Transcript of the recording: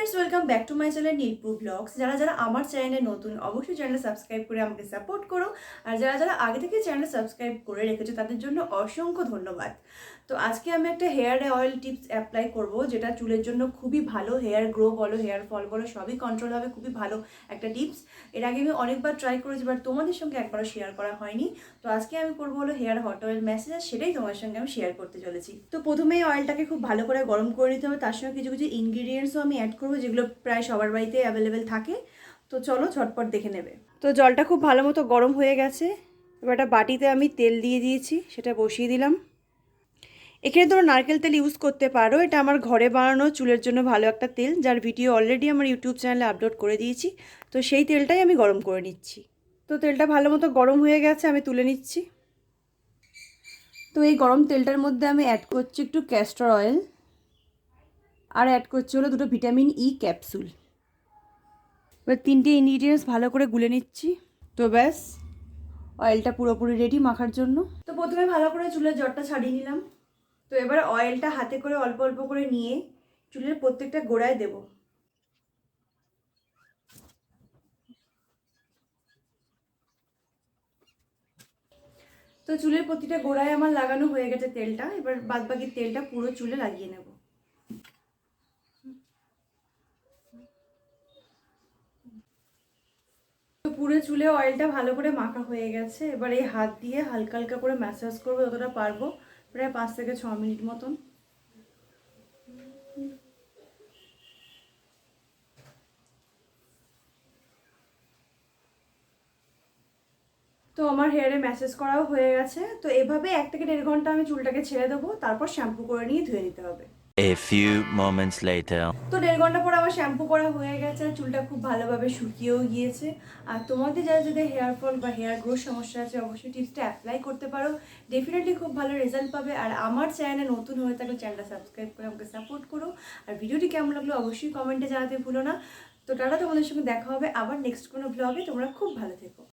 Friends welcome back to my channel Neelpur vlogs. যারা যারা আমার চ্যানেলে নতুন অবশ্যই চ্যানেল সাবস্ক্রাইব করে আমাকে সাপোর্ট করো, আর যারা যারা আগে থেকে চ্যানেল সাবস্ক্রাইব করে রেখেছো তাদের জন্য অসংখ্য ধন্যবাদ। তো আজকে আমি একটা হেয়ার অয়েল টিপস অ্যাপ্লাই করব, যেটা চুলের জন্য খুবই ভালো। হেয়ার গ্রো বলো, হেয়ার ফল বলো, সবই কন্ট্রোল হবে। খুবই ভালো একটা টিপস। এর আগে আমি অনেকবার ট্রাই করেছি, বাট তোমাদের সঙ্গে একবারও শেয়ার করা হয়নি। তো আজকে আমি করবো হলো হেয়ার হট অয়েল ম্যাসেজ, সেটাই তোমাদের সঙ্গে আমি শেয়ার করতে চলেছি। তো প্রথমেই অয়েলটাকে খুব ভালো করে গরম করে নিতে হবে। তার সঙ্গে কিছু কিছু ইনগ্রিডিয়েন্টসও আমি অ্যাড করবো, যেগুলো প্রায় সবার বাড়িতে অ্যাভেলেবেল থাকে। তো চলো ঝটপট দেখে নেবে। তো জলটা খুব ভালো মতো গরম হয়ে গেছে। এবার একটা বাটিতে আমি তেল দিয়ে দিয়েছি, সেটা বসিয়ে দিলাম। এখানে তোমরা নারকেল তেল ইউজ করতে পারো। এটা আমার ঘরে বানানো চুলের জন্য ভালো একটা তেল, যার ভিডিও অলরেডি আমার ইউটিউব চ্যানেলে আপলোড করে দিয়েছি। তো সেই তেলটাই আমি গরম করে নিচ্ছি। তো তেলটা ভালো মতো গরম হয়ে গেছে, আমি তুলে নিচ্ছি। তো এই গরম তেলটার মধ্যে আমি অ্যাড করছি একটু ক্যাস্টর অয়েল, আর অ্যাড করছি হলো দুটো ভিটামিন ই ক্যাপসুল। এবার তিনটে ইনগ্রিডিয়েন্টস ভালো করে গুলে নিচ্ছি। তো ব্যাস, অয়েলটা পুরোপুরি রেডি মাখার জন্য। তো প্রথমে ভালো করে চুলের জটটা ছাড়িয়ে নিলাম। তো এবার অয়েলটা হাতে করে অল্প অল্প করে নিয়ে চুলের প্রত্যেকটা গোড়ায় দেব। তো চুলের প্রতিটা গোড়ায় আমার লাগানো হয়ে গেছে তেলটা। এবার বাদবাকি তেলটা পুরো চুলে লাগিয়ে নেব। তো পুরো চুলে অয়েলটা ভালো করে মাখা হয়ে গেছে। এবার এই হাত দিয়ে হালকা হালকা করে ম্যাসাজ করবো যতটা পারবো, প্রায় 5 থেকে 6 মিনিট মতন। তো আমার হেয়ারে ম্যাসেজ করাও হয়ে গেছে। তো এভাবে 1 থেকে 1.5 ঘন্টা আমি চুলটাকে ছেড়ে দেবো, তারপর শ্যাম্পু করে নিয়ে ধুয়ে নিতে হবে। A few moments later. তো 1.5 ঘন্টা পর আমার শ্যাম্পু করা হয়ে গেছে, চুলটা খুব ভালোভাবে শুকিয়েও গিয়েছে। আর তোমাদের যাদের হেয়ার ফল বা হেয়ার গ্রোথ সমস্যা আছে, অবশ্যই টিপসটা অ্যাপ্লাই করতে পারো। ডেফিনেটলি খুব ভালো রেজাল্ট পাবে। আর আমার চ্যানেলে নতুন হয়ে থাকলে চ্যানেলটা সাবস্ক্রাইব করে আমাকে সাপোর্ট করো। আর ভিডিওটি কেমন লাগলো অবশ্যই কমেন্টে জানাতে ভুলো না। তো টাটা, তোমাদের সঙ্গে দেখা হবে আবার নেক্সট কোনো ব্লগে। তোমরা খুব ভালো থেকো।